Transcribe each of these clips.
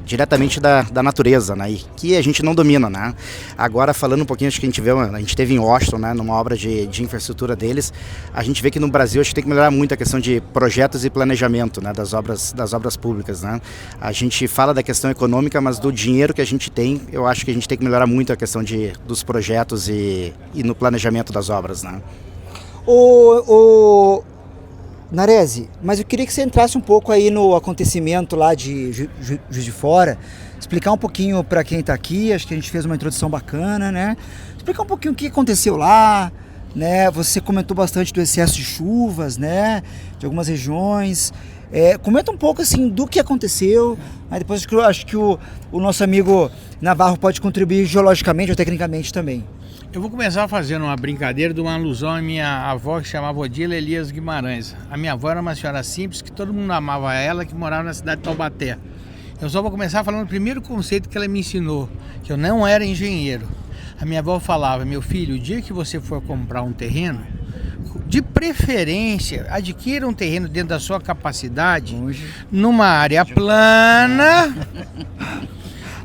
diretamente da natureza, né? E que a gente não domina, né? Agora, falando um pouquinho, acho que a gente teve em Washington, né? Numa obra de infraestrutura deles, a gente vê que no Brasil acho que tem que melhorar muito a questão de projetos e planejamento, né? Das obras públicas, né? A gente fala da questão econômica, mas do dinheiro que a gente tem, eu acho que a gente tem que melhorar muito a questão dos projetos e no planejamento das obras, né? Narese, mas eu queria que você entrasse um pouco aí no acontecimento lá de Juiz de Fora, explicar um pouquinho para quem está aqui, acho que a gente fez uma introdução bacana, né? Explicar um pouquinho o que aconteceu lá, né? Você comentou bastante do excesso de chuvas, né? De algumas regiões. Comenta um pouco assim do que aconteceu, mas depois acho que o nosso amigo Navarro pode contribuir geologicamente ou tecnicamente também. Eu vou começar fazendo uma brincadeira de uma alusão à minha avó, que chamava Odila Elias Guimarães. A minha avó era uma senhora simples, que todo mundo amava ela, que morava na cidade de Taubaté. Eu só vou começar falando o primeiro conceito que ela me ensinou, que eu não era engenheiro. A minha avó falava: meu filho, o dia que você for comprar um terreno, de preferência, adquira um terreno dentro da sua capacidade, numa área plana,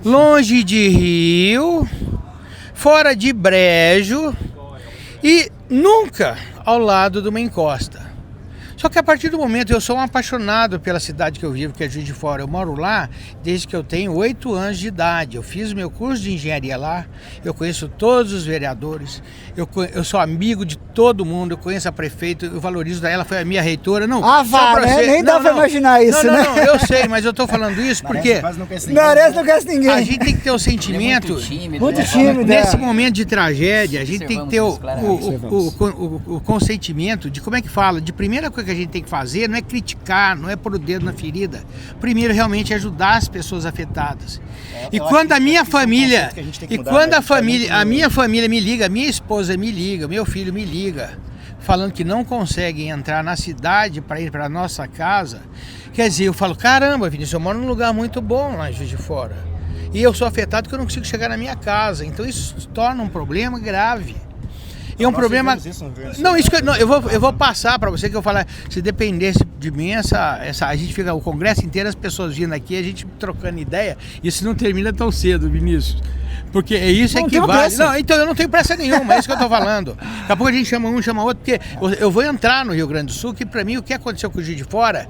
longe de rio, fora de brejo e nunca ao lado de uma encosta. Só que a partir do momento, eu sou um apaixonado pela cidade que eu vivo, que é Juiz de Fora. Eu moro lá desde que eu tenho 8 anos de idade. Eu fiz meu curso de engenharia lá, eu conheço todos os vereadores, eu sou amigo de todo mundo, eu conheço a prefeita, eu valorizo ela, foi a minha reitora. Não, né? Nem dá pra imaginar isso, né? Não, eu sei, mas eu tô falando isso porque... Narese não conhece ninguém. A gente tem que ter o sentimento... Muito tímido. Nesse momento de tragédia, a gente tem que ter o consentimento de, como é que fala, de primeira coisa que a gente tem que fazer não é criticar, não é pôr o dedo na ferida. Primeiro, realmente, ajudar as pessoas afetadas. E quando a minha família, a minha família me liga, a minha esposa me liga, meu filho me liga, falando que não conseguem entrar na cidade para ir para a nossa casa, quer dizer, eu falo: caramba, Vinícius, eu moro num lugar muito bom lá em Juiz de Fora. E eu sou afetado porque eu não consigo chegar na minha casa. Então isso se torna um problema grave. E é um problema... eu vou passar para você, que eu falar, se dependesse de mim, a gente fica o congresso inteiro, as pessoas vindo aqui, a gente trocando ideia, isso não termina tão cedo, Vinícius. Porque é isso que vale. Não, então eu não tenho pressa nenhuma, é isso que eu tô falando. Daqui a pouco a gente chama um, chama outro, porque eu vou entrar no Rio Grande do Sul, que para mim o que aconteceu com o Juiz de Fora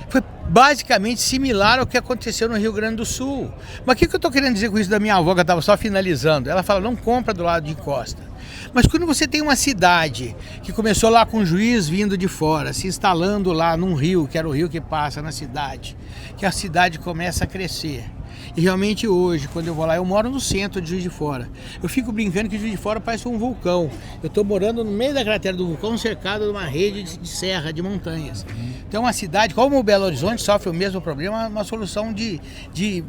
foi basicamente similar ao que aconteceu no Rio Grande do Sul. Mas o que eu estou querendo dizer com isso da minha avó, que eu estava só finalizando? Ela fala: não compra do lado de encosta. Mas quando você tem uma cidade que começou lá com um juiz vindo de fora, se instalando lá num rio, que era o rio que passa na cidade, que a cidade começa a crescer. E realmente hoje, quando eu vou lá, eu moro no centro de Juiz de Fora. Eu fico brincando que Juiz de Fora parece um vulcão. Eu estou morando no meio da cratera do vulcão, cercado de uma rede de serra, de montanhas. Então uma cidade, como o Belo Horizonte, sofre o mesmo problema, uma solução de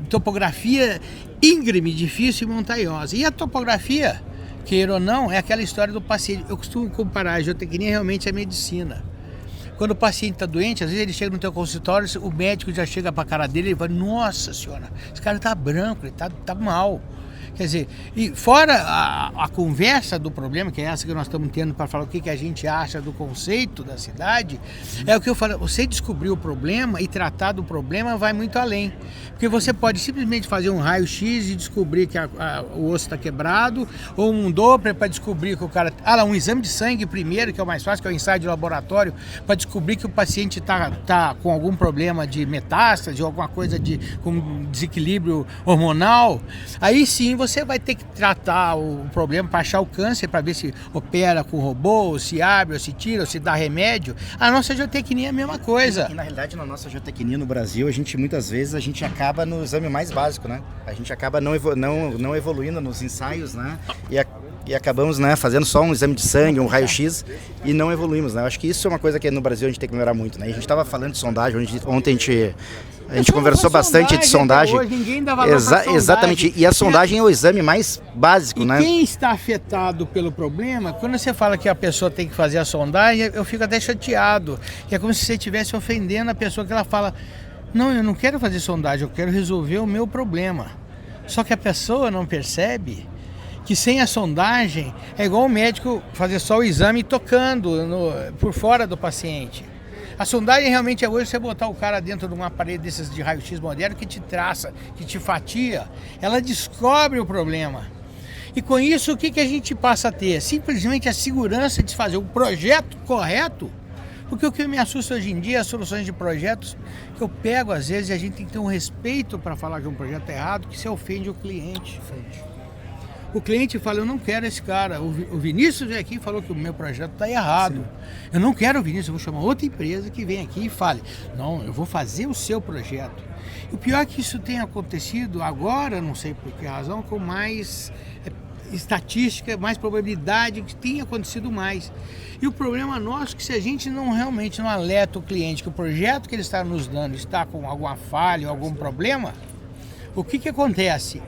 topografia íngreme, difícil e montanhosa. E a topografia, queira ou não, é aquela história do paciente. Eu costumo comparar a geotecnia realmente à medicina. Quando o paciente está doente, às vezes ele chega no teu consultório, o médico já chega para a cara dele e fala: nossa senhora, esse cara está branco, ele tá mal. Quer dizer, e fora a conversa do problema, que é essa que nós estamos tendo para falar o que a gente acha do conceito da cidade, é o que eu falo: você descobrir o problema e tratar do problema vai muito além. Porque você pode simplesmente fazer um raio-x e descobrir que o osso está quebrado, ou um Doppler para descobrir que o cara... um exame de sangue primeiro, que é o mais fácil, que é o ensaio de laboratório, para descobrir que o paciente está com algum problema de metástase, ou alguma coisa com desequilíbrio hormonal. Aí sim você vai ter que tratar o problema para achar o câncer, para ver se opera com robô, ou se abre, ou se tira, ou se dá remédio. A nossa geotecnia é a mesma coisa. E na realidade, na nossa geotecnia no Brasil, muitas vezes a gente acaba no exame mais básico, né? A gente acaba não evoluindo nos ensaios, né? E acabamos, né, fazendo só um exame de sangue, um raio-x, e não evoluímos, né? Eu acho que isso é uma coisa que no Brasil a gente tem que melhorar muito, né? E a gente estava falando de sondagem, ontem a gente conversou bastante de sondagem. Hoje, ninguém dá valor pra sondagem. Exatamente. E a sondagem é o exame mais básico, né? Quem está afetado pelo problema, quando você fala que a pessoa tem que fazer a sondagem, eu fico até chateado. É como se você estivesse ofendendo a pessoa, que ela fala: não, eu não quero fazer sondagem, eu quero resolver o meu problema. Só que a pessoa não percebe que sem a sondagem é igual o médico fazer só o exame tocando por fora do paciente. A sondagem realmente é hoje você botar o cara dentro de um aparelho desses de raio-x moderno que te traça, que te fatia, ela descobre o problema. E com isso, o que a gente passa a ter? Simplesmente a segurança de fazer o projeto correto, porque o que me assusta hoje em dia é as soluções de projetos que eu pego às vezes e a gente tem que ter um respeito para falar que um projeto é errado, que se ofende o cliente. O cliente fala, eu não quero esse cara. O Vinícius veio aqui e falou que o meu projeto está errado. Sim. Eu não quero o Vinícius, eu vou chamar outra empresa que vem aqui e fale, não, eu vou fazer o seu projeto. E o pior é que isso tem acontecido agora, não sei por que razão, com mais estatística, mais probabilidade que tenha acontecido mais. E o problema nosso é que se a gente não realmente não alerta o cliente que o projeto que ele está nos dando está com alguma falha, algum problema, o que acontece?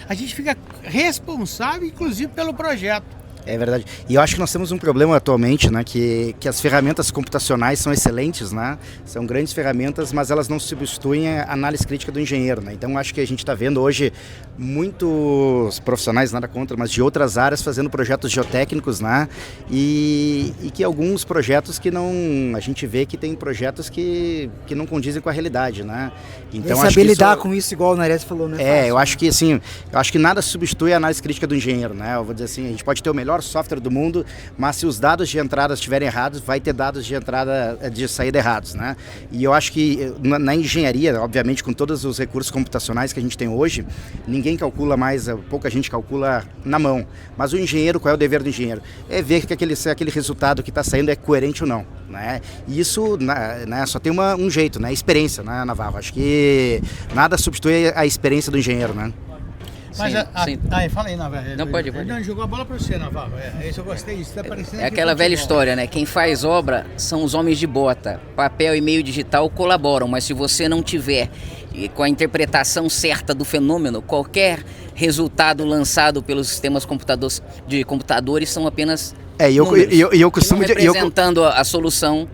A gente fica responsável, inclusive, pelo projeto. É verdade. E eu acho que nós temos um problema atualmente, né, que as ferramentas computacionais são excelentes, né, são grandes ferramentas, mas elas não substituem a análise crítica do engenheiro, né. Então acho que a gente está vendo hoje muitos profissionais, nada contra, mas de outras áreas fazendo projetos geotécnicos, né, e que alguns projetos que não, a gente vê que tem projetos que não condizem com a realidade, né. Então saber lidar com isso, igual o Nares falou, né? Eu acho que assim, nada substitui a análise crítica do engenheiro, né. Eu vou dizer assim, a gente pode ter o melhor software do mundo, mas se os dados de entrada estiverem errados, vai ter dados de entrada, de saída errados, né? E eu acho que na engenharia, obviamente, com todos os recursos computacionais que a gente tem hoje, ninguém calcula mais, pouca gente calcula na mão. Mas o engenheiro, qual é o dever do engenheiro? É ver que aquele resultado que está saindo é coerente ou não, né? E isso, né, só tem um jeito, né? Experiência, né, Navarro? Acho que nada substitui a experiência do engenheiro, né? Mas sim. Fala aí, Navarro. Não, pode. Não, jogou a bola para você, Navarro. Isso eu gostei. Isso tá parecendo é aquela velha história, né? Quem faz obra são os homens de bota. Papel e meio digital colaboram, mas se você não tiver com a interpretação certa do fenômeno, qualquer resultado lançado pelos sistemas de computadores são apenas eu costumo representando a solução.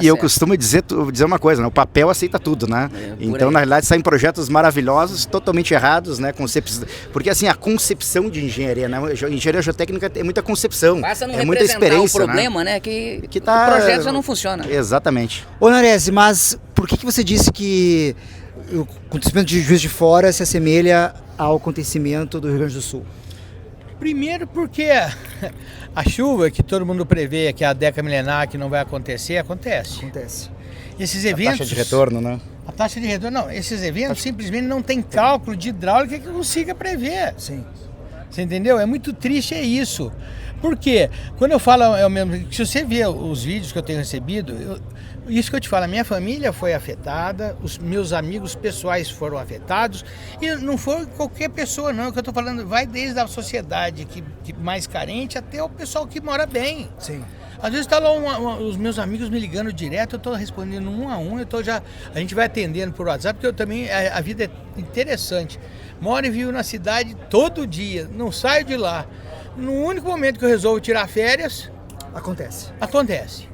Eu costumo dizer uma coisa, né? O papel aceita tudo, né? Então, na realidade, saem projetos maravilhosos, totalmente errados, né? Porque, assim, a concepção de engenharia, né? Engenharia geotécnica é muita concepção, é muita experiência, o problema, né? Que o projeto já não funciona. Exatamente. Ô, Nares, mas por que você disse que o acontecimento de Juiz de Fora se assemelha ao acontecimento do Rio Grande do Sul? Primeiro porque a chuva que todo mundo prevê que é a década milenar que não vai acontecer, acontece. Esses eventos... A taxa de retorno, né? A taxa de retorno, não. Esses eventos simplesmente não tem cálculo de hidráulica que consiga prever. Sim. Você entendeu? É muito triste isso. Por quê? Quando eu falo, se você vê os vídeos que eu tenho recebido, isso que eu te falo, a minha família foi afetada, os meus amigos pessoais foram afetados, e não foi qualquer pessoa não, o que eu estou falando vai desde a sociedade que mais carente até o pessoal que mora bem. Sim. Às vezes tá lá os meus amigos me ligando direto, eu estou respondendo um a um, a gente vai atendendo por WhatsApp, porque eu também, a vida é interessante. Moro e vivo na cidade todo dia, não saio de lá. No único momento que eu resolvo tirar férias... Acontece.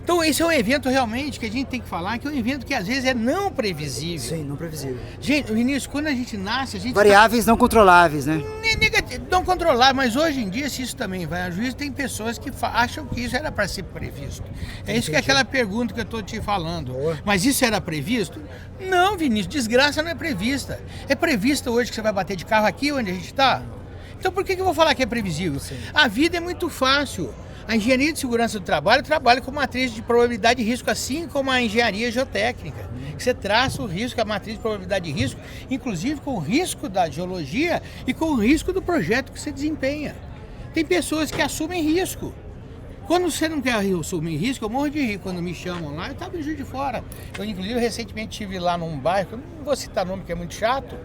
Então esse é um evento realmente que a gente tem que falar, que é um evento que às vezes é não previsível. Sim, não previsível. Gente, Vinícius, quando a gente nasce, a gente... Variáveis não controláveis, né? Não controlar, mas hoje em dia, se isso também vai a juízo, tem pessoas que acham que isso era para ser previsto. É isso que é aquela pergunta que eu estou te falando. Boa. Mas isso era previsto? Não, Vinícius, desgraça não é prevista. É previsto hoje que você vai bater de carro aqui onde a gente está? Então por que eu vou falar que é previsível? Sim. A vida é muito fácil. A engenharia de segurança do trabalho trabalha com matriz de probabilidade de risco, assim como a engenharia geotécnica. Você traça o risco, a matriz de probabilidade de risco, inclusive com o risco da geologia e com o risco do projeto que você desempenha. Tem pessoas que assumem risco. Quando você não quer assumir risco, eu morro de rir. Quando me chamam lá, eu estava em Juiz de Fora. Eu, inclusive, recentemente estive lá num bairro, eu não vou citar nome porque é muito chato,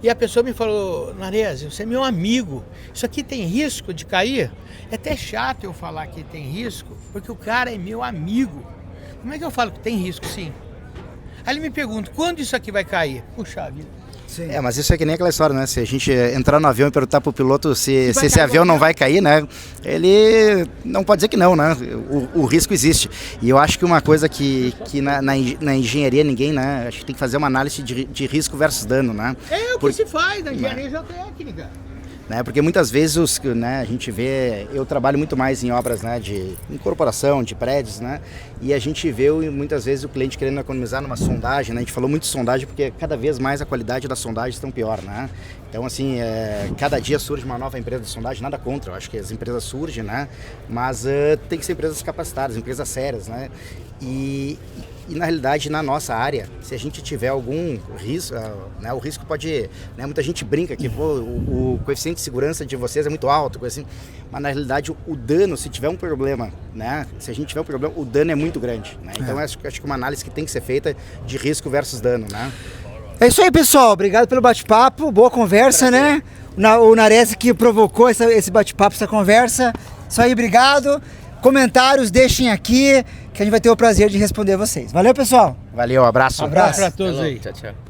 e a pessoa me falou, Nares, você é meu amigo, isso aqui tem risco de cair? É até chato eu falar que tem risco, porque o cara é meu amigo. Como é que eu falo que tem risco, sim? Aí ele me pergunta, quando isso aqui vai cair? Puxa vida. Sim. Mas isso é que nem aquela história, né? Se a gente entrar no avião e perguntar pro piloto se esse avião não vai cair, né? Ele não pode dizer que não, né? O risco existe. E eu acho que uma coisa que na engenharia ninguém, né? Acho que tem que fazer uma análise de risco versus dano, né? É o que se faz na engenharia geotécnica. né? Porque muitas vezes né, a gente vê, eu trabalho muito mais em obras, né, de incorporação, de prédios, né? E a gente vê muitas vezes o cliente querendo economizar numa sondagem, né? A gente falou muito de sondagem porque cada vez mais a qualidade das sondagens estão pior, né? Então, assim, cada dia surge uma nova empresa de sondagem, nada contra, eu acho que as empresas surgem, né? Mas tem que ser empresas capacitadas, empresas sérias, né? E na realidade, na nossa área, se a gente tiver algum risco, né, o risco pode... Né, muita gente brinca que o coeficiente de segurança de vocês é muito alto, coisa assim, mas na realidade o dano, se tiver um problema, né, se a gente tiver um problema, o dano é muito grande. Né? Então acho que uma análise que tem que ser feita de risco versus dano. Né? É isso aí, pessoal. Obrigado pelo bate-papo, boa conversa, né? O Nares que provocou esse bate-papo, essa conversa. Isso aí, obrigado. Comentários, deixem aqui, que a gente vai ter o prazer de responder vocês. Valeu, pessoal. Valeu, abraço. Abraço para todos aí. Tchau, tchau.